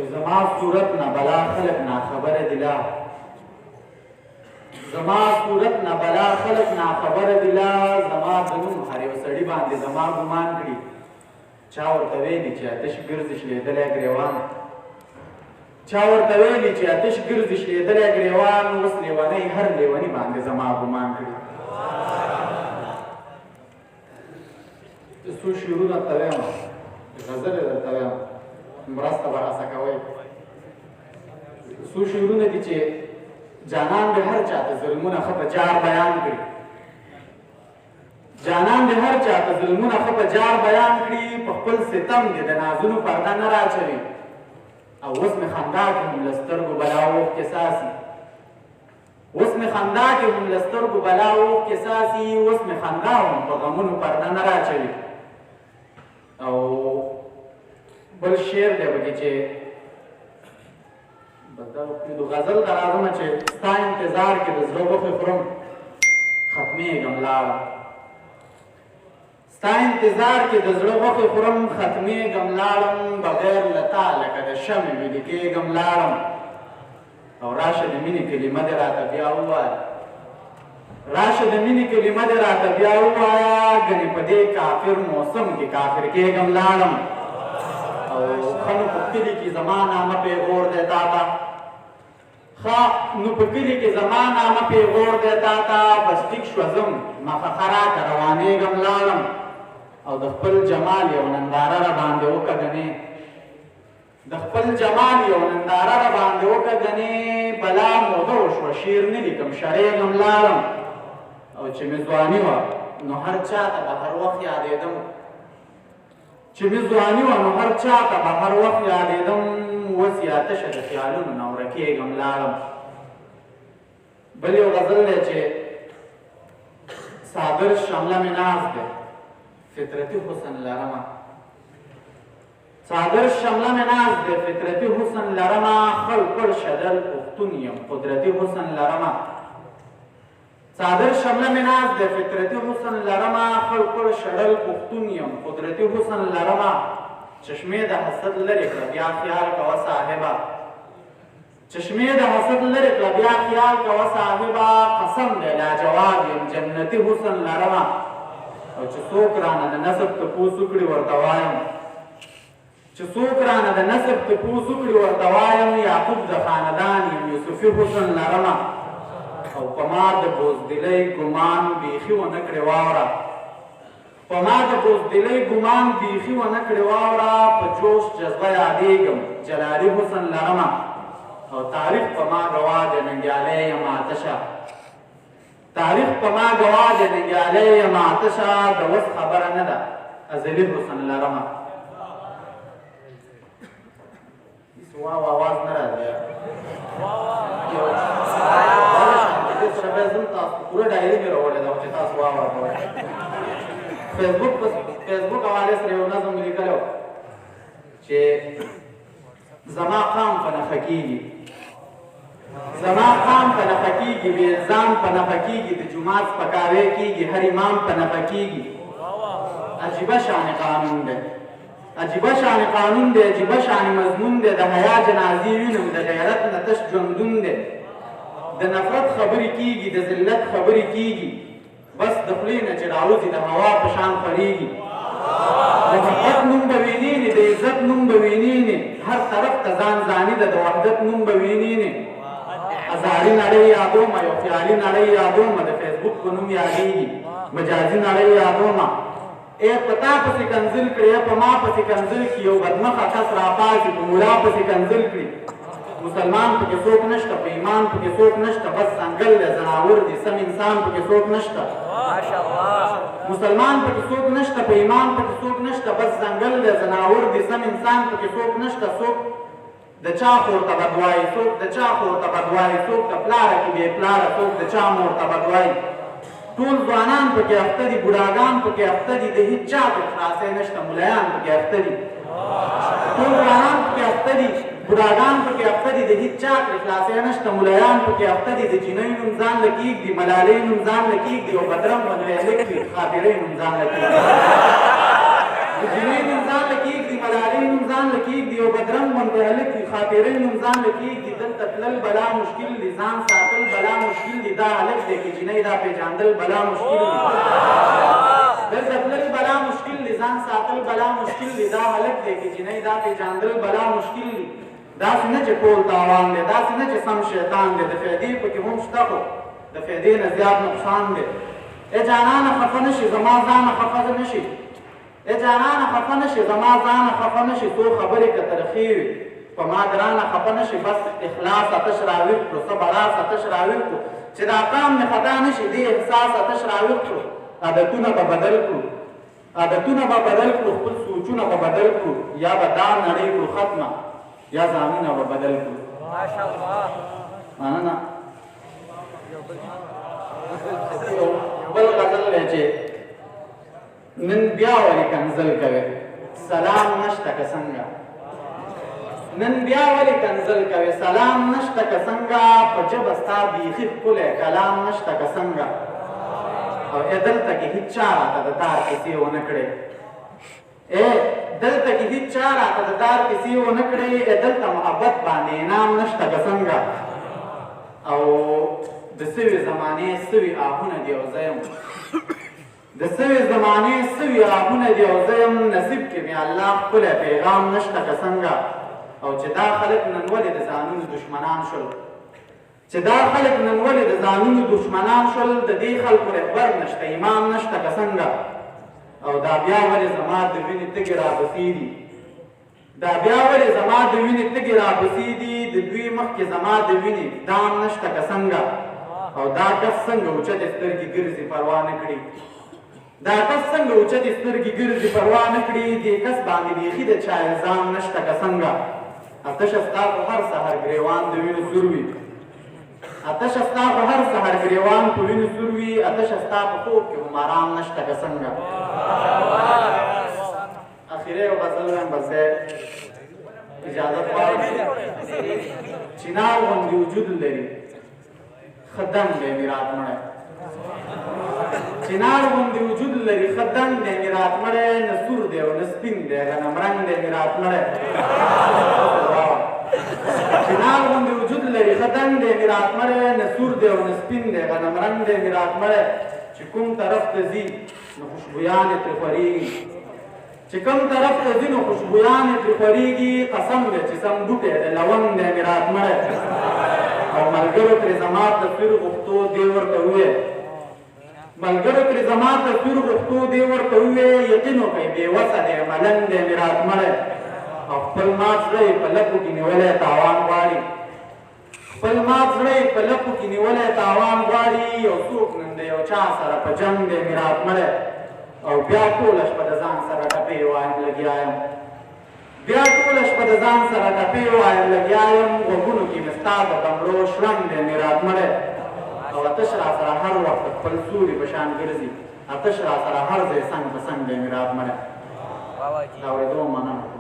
زما صورت نه بلا خلق نا خبره دلا زما صورت نه بلا خلق نا خبره دلا زما د نوم هر یو سړي باندې زما ګمان کړي چا ورته ویلي چې آتش ګرځي شلېدلی ګریوان چا ورته ویلي چې آتش ګرځي شلېدلی ګریوان اوس لیونی هر لیوني باندې زما ګمان کړي څو شعرونه درته وایم غزلې درته وایم مرسته به راسه کوئ څو شعرونه دي چې جانان د هر چاته ظلمونه ښه په جار بیان کړي جانان د هر چاته ظلمونه ښه په جار بیان کړي په خپل ستم دې د نازونو پرده نه راچوي او اوس مې خندا کې هم له سترګو بلا اوښکې ساسي اوس مې خندا کې هم له سترګو بلا اوښکې ساسي اوس مې خندا هم په غمونو پرده نه راچوي او بل شعر دی پکې چې د غزل ته راځمه چې ستا انتظار کې د زړه غوښې خورم ختمېږم لاړم ستا انتظار کې د زړه غوښې خورم ختمېږم لاړم بغیر له تا لکه د شمعې ویلې کېږم لاړم او راشه د مینې کلمه دې راته بیا ووایه راشه د مینې کلمه دې راته بیا ووایه ګنې په دې کافر موسم کې کافر کېږم لاړم او ښه نو په کلي کې زما نامه پیغور دی تا ته ښه نو په کلي کې زما نامه پیغور دی تا ته بس ټیک شوه ځم مخه راته روانېږم لاړم او د خپل جمال یو ننداره را باندې وکړه ګنې د خپل جمال یو ننداره را باندې وکړه ګنې بلا موده وشوه شعر نه لیکم شرېږم لاړم او چې مې ځواني وه نو هر چا ته به هر وخت یادېدم چې مې ځواني وه نو هر چا ته به هر وخت یادېدم اوس یې آتشه د خیالونو نه ورکېږم لاړم بل یو غزل دی چې صابر شمله مې ناز دی فطرتي حسن لرمه صابر شمله مې ناز دی فطرتي حسن لرمه خړ پړ شدل پښتون یم قدرتي حسن لرمه صابر شمله مې ناز دی فطرتي حسن لرمه خړ پړ شړل پښتون یم قدرتي حسن لرمه چشمې د حسد لرې کړه بیا خیال کوه صاحبه چشمې د حسد لرې کړه بیا خیال کوه صاحبه قسم دی لاجواب یم جنتي حسن لرمه او چې څوک رانه د نسب تپوس وکړي ورته وایم چې څوک رانه د نسب تپوس وکړي ورته وایم یعقوب د خاندان یم یوسفي حسن لرمه او په ما د بزدلۍ ګمان بیخي ونه کړې واوره په ما د بزدلۍ ګمان بیخي ونه کړې واوره په جوش جذبه یادېږم جلالي حسن لرمه او تاریخ په ما ګواه دی ننګیالی یم آتشه تاریخ په ما ګواه دی ننګیالی یم آتشه د وس خبره نه ده ازلي حسن لرمه واو آواز نه راځي زم تاسو پوره ډایري مې راوړې ده چې تاسو واورئ فیسبوک حوالې سره یو نظم مې لیکلی و چې زما قام په نښه کېږي زما قام په نښه کېږي بې الزام په نښه کېږي د جومات سپکاوی کېږي هر امام په نښه کېږي عجیبه شان قانون دی عجیبه شان قانون دی عجیبه شان مضمون دی د حیا جنازې وینم د غیرت نه تش ژوندون دی د نفرت خبرې کېږي د ذلت خبرې کېږي بس د خولې نه چې راوځي د هوا په شان خورېږي د محبت نوم به وینینې د عزت نوم به وینینې هر طرف ته ځان ځاني ده د وحدت نوم به وینینې ازاري نړۍ یادومه یو خیالي نړۍ یادومه د فیسبوک په نوم یادېږي مجازي نړۍ یادومه ای په تا پسې کنځل کړي ای په ما پسې کنځل کړي یو بدمخه کس راپاڅي په ملا پسې کنځل کړي مسلمان پکې څوک نشته په ایمان پکې څوک نشته بس ځنګل دی ځناور دی سم انسان پکې څوک نشته مسلمان پکې څوک نشته په ایمان پکې څوک نشته بس ځنګل دی ځناور دی سم انسان پکې څوک نشته څوک د چا خور ته بد وایي څوک د چا خور ته بد وایي څوک د پلاره کې بې پلاره څوک د چا مور ته بد وایي ټول ځوانان پکې اخته دي بوډاګان پکې اخته دي د هېڅ چا پکې خلاصی نشته ملایان پکې اخته دي ټول ځوانان پکې اخته دي بوډاګان پکې اخته دي د هېڅ چا پکې خلاصی نشته ملایان پکې اخته دي د جینۍ نوم ځان له کېږدي ملالۍ نوم ځان له کېږدي او بدرنګ ونلیک وي خاطرۍ نوم ځان له کېږدي د جینۍ نوم ځان له کېږدي ملالۍ نوم ځان له کېږدي یو بدرنګ غوندې هلک وي خاطرې نوم ځان له کېږدي دلته تلل بلا مشکل دي ځان ساتل بلا مشکل دي دا هلک دی که جینۍ دا پېژاندل بلا مشکل دي دلته تلل بلا مشکل دي ځان ساتل بلا مشکل دي دا هلک دی که جینۍ دا پېژاندل بلا مشکل دي داسې نه چې ټول تاوان دی داسې نه چې سم شیطان دی د فایدې پکې هم شته خو د فایدې نه زیات نقصان دی ای جانانه خفه نه شي زما ځانه خفه نه شي ای جانانه خفه نه شي زما ځانه خفه نه شي څو خبرې که ترخې وي په ما ګرانه خفه نه شي بس اخلاص اتش راویښ کړو څه براس اتش راویښ کړو چې دا کام مې خطا نه شي دې احساس اتش راویښ کړو عادتونه به بدل کړو عادتونه به بدل کړو خپل سوچونه به بدل کړو یا به دا نړۍ کړو ختمه یا ځانونه به بدل کړو ماشاءالله مننه بل غزل دی چې نن بیا ولې کنځل کوې سلام نشته که څنګه نن بیا ولې کنځل کوې سلام نشته که څنګه په ژبه ستا بیخي ښکلی کلام نشته که څنګه او ای دلته کې هېڅ چا راته د دار کیسې ونه کړې ای دلته کې هېڅ چا راته د دار کیسې ونه کړې ای دلته محبت باندې انعام نشته که څنګه او د سوي زمانې سوي آهونه دي او زه یم د سوي زمانې سوي آهونه دي او زه یم نصیب کې مې الله ښکلی پیغام نشته که څنګه او چې دا خلک نن ولې د ځانونو دشمنان شول چې دا خلک نن ولې د ځانونو دشمنان شول د دې خلکو رهبر نشته امام نشته که څنګه او دا بیا ولې زما د وینې تږې راپسې دي دا بیا ولې زما د وینې تږې راپسې دي د دوی مخکې زما د وینې دام نشته که څنګه او دا کس څنګه اوچتې سترګې ګرځي پروا نه کړي دا کس څنګه اوچتې سترګې ګرځي پروا نه کړي دې کس باندې بیخي د چا الزام نشته که څنګه اتشه ستا خو هر سحر ګریوان د وینو سور وي اتشه ستا خو هر سحر ګریوان په وینو سور وي اتشه ستا په خوب کې هم آرام نشته که څنګه اخرې یو غزل وایم بس دی اجازت غواړم چنار غوندې وجود لري ښه دنګ دی مې رات مړی چنار غوندې وجود لري ښه دنګ دی مې رات مړی نه سور دی او نه سپین دی غنم رنګ دی مې رات مړی چنار غوندې وجود لري ښه دنګ دی مې رات مړی نه سور دی او نه سپین دی غنم رنګ دی مې رات مړی چې کوم طرف ته ځي نو خوشبویانې ترې خورېږي چې کوم طرف ته ځي نو خوشبویانې ترې خورېږي قسم دی چې سم بوټی دی لونګ دی مې رات مړی او ملګرو ترې زما تصویر غوښتو دې ورته وویل ملګرو ترې زما تصویر غوښتو دې ورته وویل یقین وکړئ بېوسه دی ملنګ دی مې رات مړی او خپل مات زړه یې په لپو کې نیولی تاوان غواړي خپل مات زړه یې په لپو کې نیولی تاوان غواړي یو څوک نن د یو چا سره په جنګ دی مې رات مړی او بیا ټوله شپه د ځان سره ټپې وایم لګیا یم بیا ټوله شپه د ځان سره ټپې وایم لګیا یم غوږونو کې مې ستا د کمرو شرنګ دی مې رات مړی او اتش را سره هر وخت خپل سوري په شان ګرځي اتش را سره هر ځای څنګ په څنګ دی مې رات مړی دا اورېدو مننه